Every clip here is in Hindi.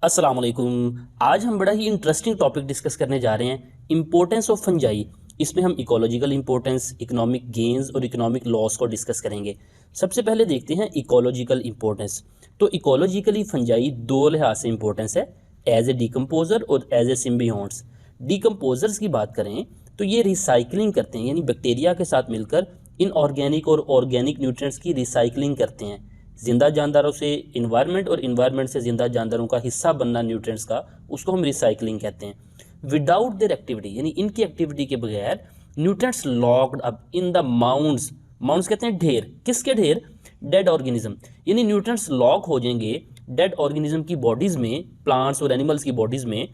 अस्सलाम वालेकुम। आज हम बड़ा ही इंटरेस्टिंग टॉपिक डिस्कस करने जा रहे हैं, इम्पोर्टेंस ऑफ फंजाई। इसमें हम इकोलॉजिकल इम्पोर्टेंस, इकोनॉमिक गेन्स और इकोनॉमिक लॉस को डिस्कस करेंगे। सबसे पहले देखते हैं इकोलॉजिकल इम्पोर्टेंस। तो इकोलॉजिकली फंजाई दो लिहाज से इम्पोर्टेंस है, एज ए डिकम्पोजर और एज ए सिम्बियोट्स। डिकम्पोजर्स की बात करें तो ये रिसाइकलिंग करते हैं, यानी बैक्टीरिया के साथ मिलकर इनऑर्गेनिक और ऑर्गेनिक न्यूट्रिएंट्स की रिसाइकलिंग करते हैं। जिंदा जानदारों से इन्वायरमेंट और इन्वायरमेंट से जिंदा जानदारों का हिस्सा बनना न्यूट्रिएंट्स का, उसको हम रिसाइकलिंग कहते हैं। विदाउट देयर एक्टिविटी, यानी इनकी एक्टिविटी के बगैर nutrients locked up in the mounts. Mounts कहते हैं ढेर, किसके ढेर? Dead organism. यानी न्यूट्रिएंट्स लॉक हो जाएंगे डेड ऑर्गेनिज्म की बॉडीज में, प्लांट्स और एनिमल्स की बॉडीज में,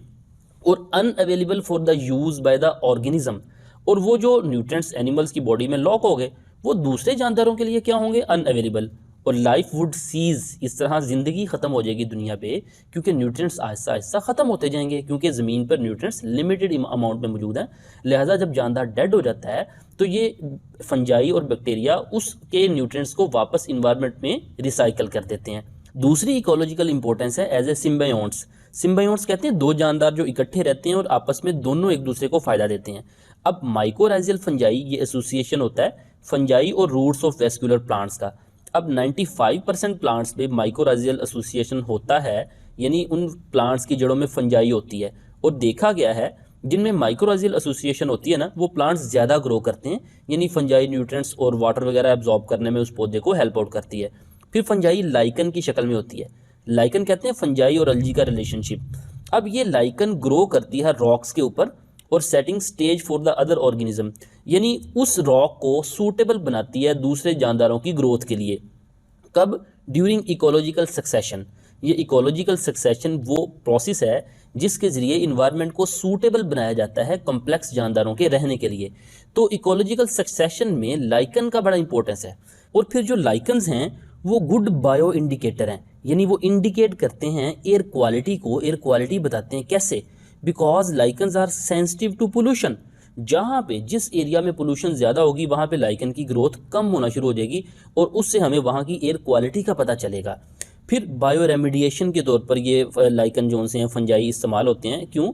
और unavailable for the use by the organism. और वो जो न्यूट्रिएंट्स एनिमल्स की बॉडी में लॉक हो गए, वो दूसरे जानदारों के लिए क्या होंगे? अनअवेलेबल। और लाइफ वुड सीज, इस तरह ज़िंदगी ख़त्म हो जाएगी दुनिया पे, क्योंकि न्यूट्रिएंट्स आहिस्ता आहिस्ता ख़त्म होते जाएंगे, क्योंकि ज़मीन पर न्यूट्रिएंट्स लिमिटेड अमाउंट में मौजूद हैं। लिहाजा जब जानदार डेड हो जाता है तो ये फंजाई और बैक्टीरिया उसके न्यूट्रिएंट्स को वापस इन्वायरमेंट में रिसाइकल कर देते हैं। दूसरी इकोलॉजिकल इंपॉर्टेंस है एज ए सिम्बायोट्स। सिम्बायोट्स कहते हैं दो जानदार जो इकट्ठे रहते हैं और आपस में दोनों एक दूसरे को फ़ायदा देते हैं। अब माइकोराइजल फंजाई, ये एसोसिएशन होता है फंजाई और रूट्स ऑफ वेस्कुलर प्लांट्स का। अब 95% प्लांट्स में माइकोराइजल एसोसिएशन होता है, यानी उन प्लांट्स की जड़ों में फंजाई होती है। और देखा गया है जिनमें माइकोराइजल एसोसिएशन होती है ना, वो प्लांट्स ज़्यादा ग्रो करते हैं, यानी फंजाई न्यूट्रिएंट्स और वाटर वगैरह एब्जॉर्ब करने में उस पौधे को हेल्प आउट करती है। फिर फंजाई लाइकन की शक्ल में होती है। लाइकन कहते हैं फंजाई और अलजी का रिलेशनशिप। अब ये लाइकन ग्रो करती है रॉक्स के ऊपर और setting stage for the other organism, यानी उस रॉक को सूटेबल बनाती है दूसरे जानदारों की ग्रोथ के लिए। कब? During ecological succession. ये इकोलॉजिकल सक्सेशन वो प्रोसेस है जिसके ज़रिए इन्वायरमेंट को सूटेबल बनाया जाता है कम्प्लेक्स जानदारों के रहने के लिए। तो इकोलॉजिकल सक्सेशन में लाइकन का बड़ा इंपॉर्टेंस है। और फिर जो लाइकन्स हैं वो गुड बायो इंडिकेटर हैं, यानी वो इंडिकेट करते हैं एयर क्वालिटी को। एयर क्वालिटी बताते हैं कैसे? Because lichens are sensitive to pollution. जहाँ पे जिस एरिया में पोल्यूशन ज़्यादा होगी वहाँ पे लाइकन की ग्रोथ कम होना शुरू हो जाएगी, और उससे हमें वहाँ की एयर क्वालिटी का पता चलेगा। फिर बायो रेमिडिएशन के तौर पर ये लाइकन जोन से हैं फंजाई इस्तेमाल होते हैं। क्यों?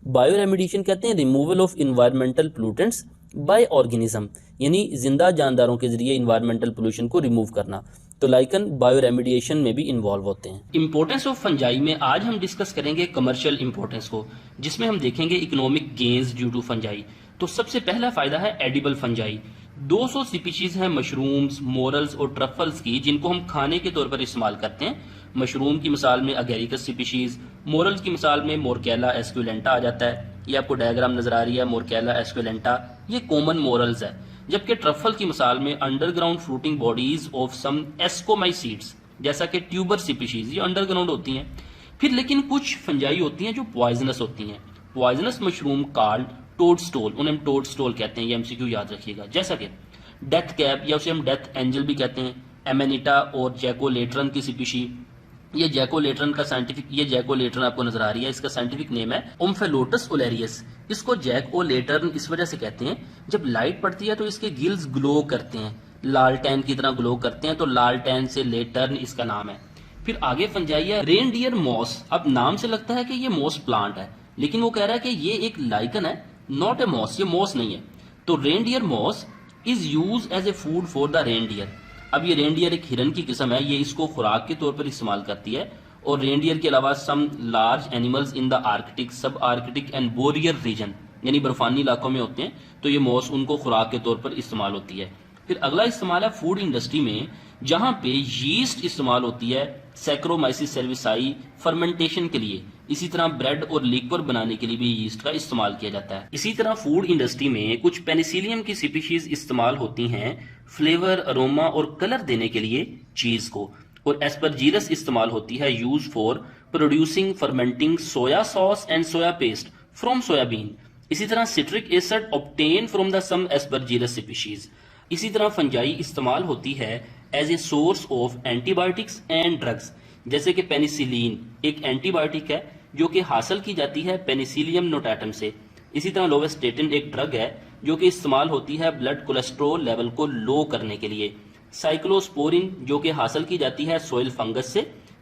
बायो रेमिडिएशन कहते हैं removal of environmental pollutants bye organism, यानी जिंदा जानदारों के जरिए इन्वायरमेंटल पोल्यूशन को रिमूव करना। तो लाइकन बायो रेमिडिएशन में भी इन्वॉल्व होते हैं। इंपॉर्टेंस ऑफ फंजाई में आज हम डिस्कस करेंगे कमर्शियल इंपॉर्टेंस को, जिसमें हम देखेंगे economic gains due to fungi. तो सबसे पहला फायदा है एडिबल फंजाई। 200 स्पीशीज हैं मशरूम्स, मोरल्स और ट्रफल्स की, जिनको हम खाने के तौर पर इस्तेमाल करते हैं। मशरूम की मिसाल में अगेरिकस स्पीशीज, मोरल्स की मिसाल में मोरकेला एस्क्युलेंटा आ जाता है। ये आपको डायग्राम नजर आ रही है, मोरकेला एस्क्युलेंटा, ये कॉमन मोरल्स है। जबकि ट्रफल की मिसाल में underground fruiting bodies of some ascomycetes, जैसा कि ट्यूबर स्पीशीज, ये अंडरग्राउंड होती हैं। फिर लेकिन कुछ फंजाई होती हैं जो पॉइजनस होती हैं। पॉइजनस मशरूम कॉल्ड टोडस्टोल, उन्हें हम टोडस्टोल कहते हैं, ये एमसीक्यू याद रखिएगा। जैसा कि डेथ कैप या उसे हम डेथ एंजल भी कहते हैं। एमेनिटा और जैकोलेट्रन की स्पीशी, ये जैकोलेट्रन का साइंटिफिक, ये जैकोलेट्रन आपको नजर आ रही है, इसका साइंटिफिक नेम है ओम्फेलोटस ओलेरियस। इसको जैकोलेट्रन इस वजह से कहते हैं, जब लाइट पड़ती है तो इसके गिल्स ग्लो करते हैं, लालटेन की तरह ग्लो करते हैं, तो लालटेन से लेटर्न इसका नाम है। फिर आगे फंजाई है रेनडियर मॉस। अब नाम से लगता है कि ये मॉस प्लांट है, लेकिन वो कह रहा है कि ये एक लाइकन है, नॉट ए मॉस, ये मॉस नहीं है। तो reindeer moss is use as a food for the reindeer. अब ये रेनडियर एक हिरन की किस्म है, ये इसको खुराक के तौर पर इस्तेमाल करती है। और रेनडियर के अलावा some large animals in the Arctic, sub Arctic and boreal region, यानी बर्फानी इलाकों में होते हैं, तो ये मॉस उनको खुराक के तौर पर इस्तेमाल होती है। फिर अगला इस्तेमाल है फूड इंडस्ट्री में, जहां पे यीस्ट इस्तेमाल होती है, सैक्रोमाइसिस सर्विसाई, फर्मेंटेशन के लिए। इसी तरह ब्रेड और लिक्वर बनाने के लिए भी यीस्ट का इस्तेमाल किया जाता है। इसी तरह फूड इंडस्ट्री में कुछ पेनिसिलियम की स्पीशीज इस्तेमाल होती हैं फ्लेवर, अरोमा और कलर देने के लिए चीज को। और एस्परजीरस इस्तेमाल होती है use for producing fermenting soya sauce and soya paste from soybean. इसी तरह citric acid obtain from the some Aspergillus species. इसी तरह फंजाई इस्तेमाल होती है as a source of antibiotics and drugs, जैसे कि पेनिसिलिन एक एंटीबायोटिक है जो कि हासिल की जाती है पेनिसिलियम नोटाटम से। इसी तरह लोवेस्टेटिन एक ड्रग है जो कि इस्तेमाल होती है ब्लड कोलेस्ट्रॉल लेवल को लो करने के लिए। साइक्लोस्पोरिन जो कि हासिल की जाती है सोइल फंगस से,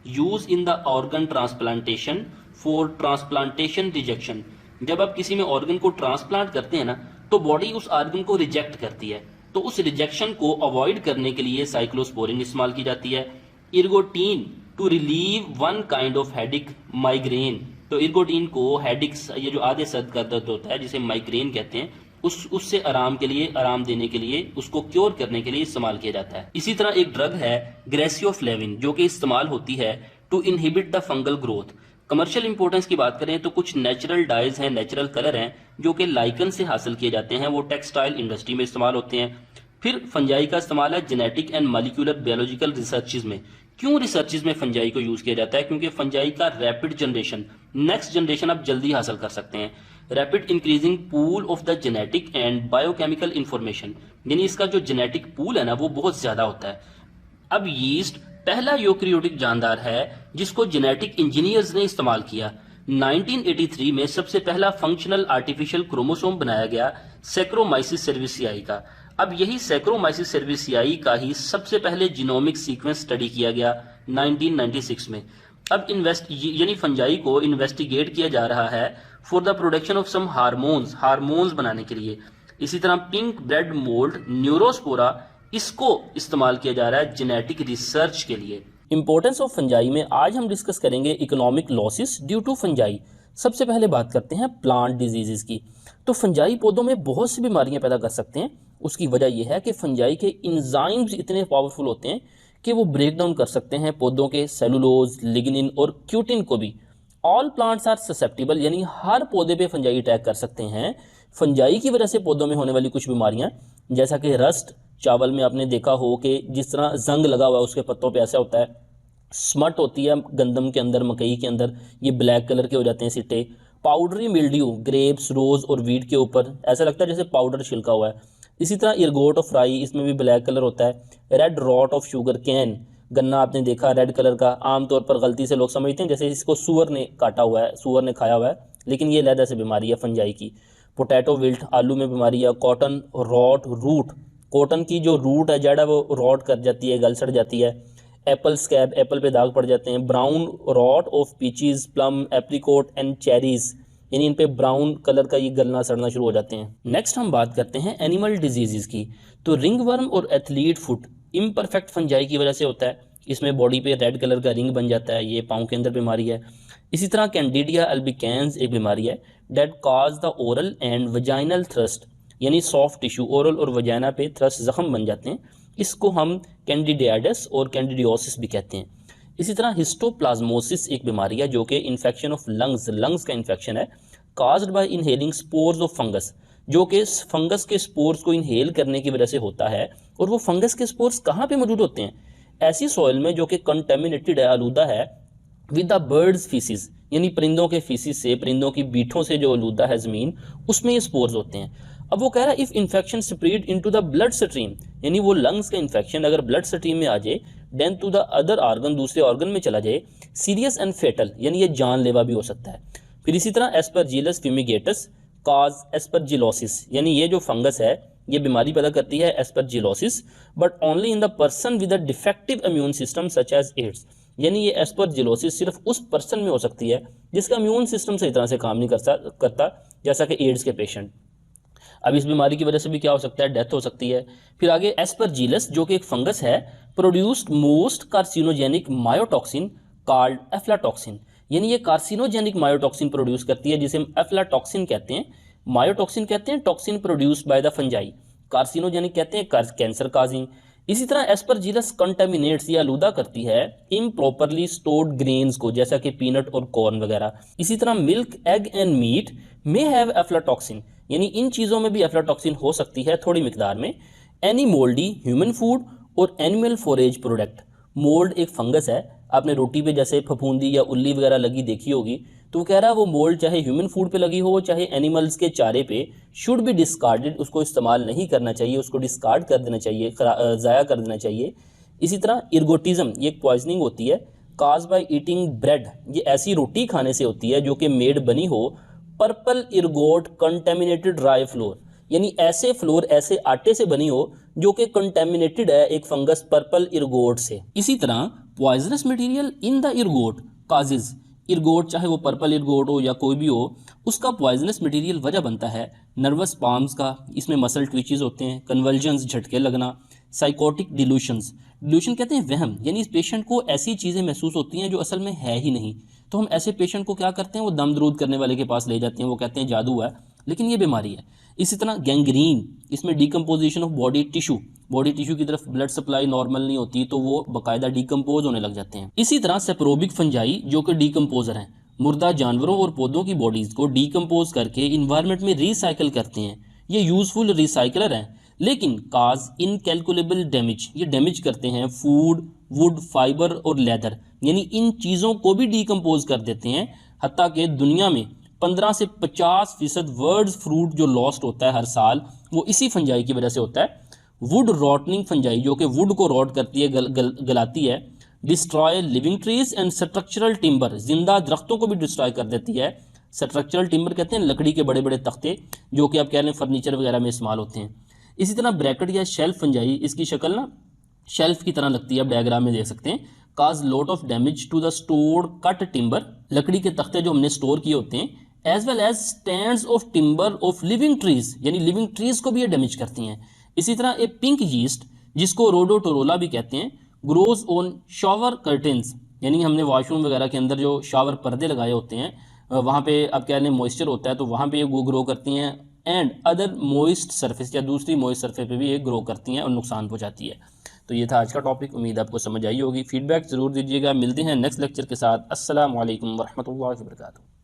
use in the organ transplantation for transplantation rejection. जब आप किसी में ऑर्गन को ट्रांसप्लांट करते हैं ना, तो बॉडी उस ऑर्गन को रिजेक्ट करती है, तो उस रिजेक्शन को अवॉइड करने के लिए साइक्लोस्पोरिन इस्तेमाल की जाती है। Ergotine to relieve one kind of headache migraine, तो इर्गोटीन को हेडिक्स, ये जो आधे सर का दर्द होता है जिसे माइग्रेन कहते हैं, उससे आराम देने के लिए, उसको क्योर करने के लिए इस्तेमाल किया जाता है। इसी तरह एक ड्रग है ग्रेसियोफ्लेविन, जो कि इस्तेमाल होती है to inhibit the fungal growth. Commercial importance की बात करें तो कुछ नेचुरल डाइज हैं, नेचुरल कलर हैं जो कि लाइकन से हासिल किए जाते हैं, वो टेक्सटाइल इंडस्ट्री में इस्तेमाल होते हैं। फिर फंजाई का इस्तेमाल है genetic and molecular biological researches में। क्यों रिसर्चेज में फंजाई को यूज किया जाता है? क्योंकि फंजाई का रैपिड जनरेशन, नेक्स्ट जनरेशन आप जल्दी हासिल कर सकते हैं। Rapid increasing pool of the genetic and biochemical information, यानी इसका जो जेनेटिक पूल है ना वो बहुत ज्यादा होता है। अब यीस्ट पहला यूकेरियोटिक जानदार है जिसको जेनेटिक इंजीनियर्स ने इस्तेमाल किया। 1983 में सबसे पहला फंक्शनल आर्टिफिशियल क्रोमोसोम बनाया गया सैक्रोमाइसिस सर्विसियाई का। अब यही सैक्रोमाइसिस सर्विसियाई का ही सबसे पहले जीनोमिक सीक्वेंस स्टडी किया गया 1996 में। अब यानी फंजाई को इन्वेस्टिगेट किया जा रहा है for the production of some hormones बनाने के लिए। इसी तरह पिंक ब्रेड मोल्ड न्यूरोस्पोरा, इसको इस्तेमाल किया जा रहा है जेनेटिक रिसर्च के लिए। इंपॉर्टेंस ऑफ फंजाई में आज हम डिस्कस करेंगे economic losses due to fungi. सबसे पहले बात करते हैं प्लांट डिजीजेस की। तो फंजाई पौधों में बहुत सी बीमारियां पैदा कर सकते हैं। उसकी वजह यह है कि फंजाई के इंजाइम्स इतने पावरफुल होते हैं कि वो ब्रेक डाउन कर सकते हैं पौधों के सेलुलोज, लिग्निन और क्यूटिन को भी। ऑल प्लांट्स आर ससेप्टिबल, यानी हर पौधे पे फंजाई अटैक कर सकते हैं। फंजाई की वजह से पौधों में होने वाली कुछ बीमारियां, जैसा कि रस्ट, चावल में आपने देखा हो कि जिस तरह जंग लगा हुआ है उसके पत्तों पे ऐसा होता है। स्मट होती है गंदम के अंदर, मकई के अंदर, ये ब्लैक कलर के हो जाते हैं सिट्टे। पाउडरी मिल्ड्यू ग्रेप्स, रोज और वीट के ऊपर ऐसा लगता है जैसे पाउडर छिलका हुआ है। इसी तरह इरगोट ऑफ राई, इसमें भी ब्लैक कलर होता है। Red rot of sugar cane, गन्ना आपने देखा रेड कलर का, आमतौर पर गलती से लोग समझते हैं जैसे इसको सुअर ने काटा हुआ है, सुअर ने खाया हुआ है, लेकिन ये लैदा से बीमारी है फंजाई की। पोटैटो विल्ट, आलू में बीमारी है। कॉटन रॉट रूट, कॉटन की जो रूट है जड़ है वो रॉट कर जाती है, गल सड़ जाती है। एप्पल स्कैब, एप्पल पे दाग पड़ जाते हैं। Brown rot of peaches, plum, apricot and cherries, यानी इन पे ब्राउन कलर का ये गलना सड़ना शुरू हो जाते हैं। नेक्स्ट हम बात करते हैं एनिमल डिजीजेस की। तो रिंगवर्म और एथलीट फुट इम्परफेक्ट फंजाई की वजह से होता है। इसमें बॉडी पे रेड कलर का रिंग बन जाता है, ये पाँव के अंदर बीमारी है। इसी तरह कैंडिडिया अल्बिकेंस एक बीमारी है that cause the oral and vaginal thrush, यानी सॉफ्ट टिश्यू ओरल और वजाइना पे थ्रस्ट जख्म बन जाते हैं। इसको हम कैंडिडियाडस और कैंडिडियोसिस भी कहते हैं। इसी तरह हिस्टोप्लाज्मोसिस एक बीमारी है जो कि इन्फेक्शन ऑफ लंग्स का इन्फेक्शन है caused by inhaling spores of fungus, जो कि फंगस के स्पोर्स को इनहेल करने की वजह से होता है। और वो फंगस के स्पोर्स कहाँ पे मौजूद होते हैं? ऐसी सॉइल में जो कि कंटेमिनेटेड है, आलूदा है विद द बर्ड्स फीसिस, यानी परिंदों के फीसिस से, परिंदों की बीठों से जो आलूदा है ज़मीन, उसमें ये स्पोर्स होते हैं। अब वो कह रहा है if infection spread into the blood stream, यानी वो लंग्स का इन्फेक्शन अगर ब्लड स्ट्रीम में आ जाए, then to the other organ, दूसरे ऑर्गन में चला जाए, सीरियस एंड फेटल, यानी ये जानलेवा भी हो सकता है। फिर इसी तरह एस्परजिलस फ्यूमिगेटस काज एस्परजिलोसिस, यानी ये जो फंगस है ये बीमारी पैदा करती है aspergillosis, but only in the person with a defective immune system such as AIDS, यानी ये एस्परजिलोसिस सिर्फ उस पर्सन में हो सकती है जिसका इम्यून सिस्टम सही तरह से काम नहीं करता, जैसा कि एड्स के पेशेंट। अब इस बीमारी की वजह से भी क्या हो सकता है? डेथ हो सकती है। फिर आगे एस्परजिलस जो कि एक फंगस है produced most carcinogenic mycotoxin called aflatoxin, यानी ये कार्सिनोजेनिक मायोटॉक्सिन प्रोड्यूस करती है जिसे हम एफ्लाटॉक्सिन कहते हैं। मायोटॉक्सिन कहते हैं toxin produced by the fungi, carcinogenic कहते हैं कैंसर काजिंग। इसी तरह एस्परजिलस कंटेमिनेट्स, या आलूदा करती है इम्प्रॉपरली स्टोर्ड ग्रेन्स को, जैसा कि पीनट और कॉर्न वगैरह। इसी तरह milk, egg and meat may have aflatoxin, यानी इन चीज़ों में भी एफ्लाटॉक्सिन हो सकती है थोड़ी मिकदार में। एनी मोल्डी ह्यूमन फूड और एनिमल फॉरेज प्रोडक्ट, मोल्ड एक फंगस है, आपने रोटी पे जैसे फफूंदी या उल्ली वगैरह लगी देखी होगी, तो वो कह रहा है वो मोल्ड चाहे ह्यूमन फूड पे लगी हो चाहे एनिमल्स के चारे पे, शुड बी डिस्कार्डेड, उसको इस्तेमाल नहीं करना चाहिए, उसको डिस्कार्ड कर देना चाहिए, ज़ाया कर देना चाहिए। इसी तरह इर्गोटिज्म, ये एक पॉइजनिंग होती है काज बाय ईटिंग ब्रेड, ये ऐसी रोटी खाने से होती है जो कि मेड बनी हो पर्पल इर्गोट कंटेमिनेटेड राई फ्लोर, यानी ऐसे फ्लोर, ऐसे आटे से बनी हो जो कि कंटेमिनेटेड है एक फंगस पर्पल इर्गोट से। इसी तरह poisonous material in the इरगोट causes, इरगोट चाहे वो पर्पल इरगोट हो या कोई भी हो, उसका पॉइजनस मटेरियल वजह बनता है नर्वस पाम्स का, इसमें मसल ट्विचेस होते हैं, कन्वल्जन्स झटके लगना, साइकोटिक डिल्यूशंस, डिल्यूशन कहते हैं वहम, यानी इस पेशेंट को ऐसी चीज़ें महसूस होती हैं जो असल में है ही नहीं। तो हम ऐसे पेशेंट को क्या करते हैं, वो दम दरूद करने वाले के पास ले जाते हैं, वो कहते हैं जादू है, लेकिन ये बीमारी है। इसी तरह गैंग्रीन, इसमें डिकम्पोजिशन ऑफ बॉडी टिश्यू की तरफ ब्लड सप्लाई नॉर्मल नहीं होती तो वो बाकायदा डिकम्पोज होने लग जाते हैं। इसी तरह सेप्रोबिक फंजाई जो कि डिकम्पोजर हैं, मुर्दा जानवरों और पौधों की बॉडीज़ को डिकम्पोज करके इन्वायरमेंट में रिसाइकिल करते हैं। ये यूजफुल रिसाइकलर हैं, लेकिन काज इनकैलकुलेबल डैमेज, ये डैमेज करते हैं फूड, वुड, फाइबर और लेदर, यानी इन चीज़ों को भी डिकम्पोज कर देते हैं। हत्ता कि दुनिया में 15 से 50% वर्ड्स फ्रूट जो लॉस्ट होता है हर साल, वो इसी फंजाई की वजह से होता है। वुड रॉटनिंग फंजाई जो कि वुड को रॉट करती है, गलाती है। Destroy living trees and structural timber, जिंदा दरख्तों को भी डिस्ट्रॉय कर देती है। स्ट्रक्चरल टिम्बर कहते हैं लकड़ी के बड़े बड़े तख्ते जो कि आप कह रहे हैं फर्नीचर वगैरह में इस्तेमाल होते हैं। इसी तरह ब्रैकेट या शेल्फ फंजाई, इसकी शक्ल ना शेल्फ की तरह लगती है, आप डायग्राम में देख सकते हैं। Cause lot of damage to the stored cut timber, लकड़ी के तख्ते जो हमने स्टोर किए होते हैं, as well as stands of timber of living trees, यानी लिविंग ट्रीज को भी ये डैमेज करती हैं। इसी तरह ए पिंक यीस्ट जिसको रोडोटोरोला भी कहते हैं, ग्रोज ऑन शॉवर कर्टेंस, यानी हमने वॉशरूम वगैरह के अंदर जो शावर पर्दे लगाए होते हैं वहाँ पे आप कह रहे हैं मॉइस्चर होता है तो वहाँ पे ये ग्रो करती हैं। एंड अदर मॉइस्ट सरफेस या दूसरी मॉइस्ट सरफेस पे भी ये ग्रो करती हैं और नुकसान पहुँचाती है। तो ये था आज का टॉपिक, उम्मीद आपको समझ आई होगी। फीडबैक ज़रूर दीजिएगा। मिलते हैं नेक्स्ट लेक्चर के साथ। अस्सलाम वालेकुम वरहमतुल्लाहि वबरकातुहू।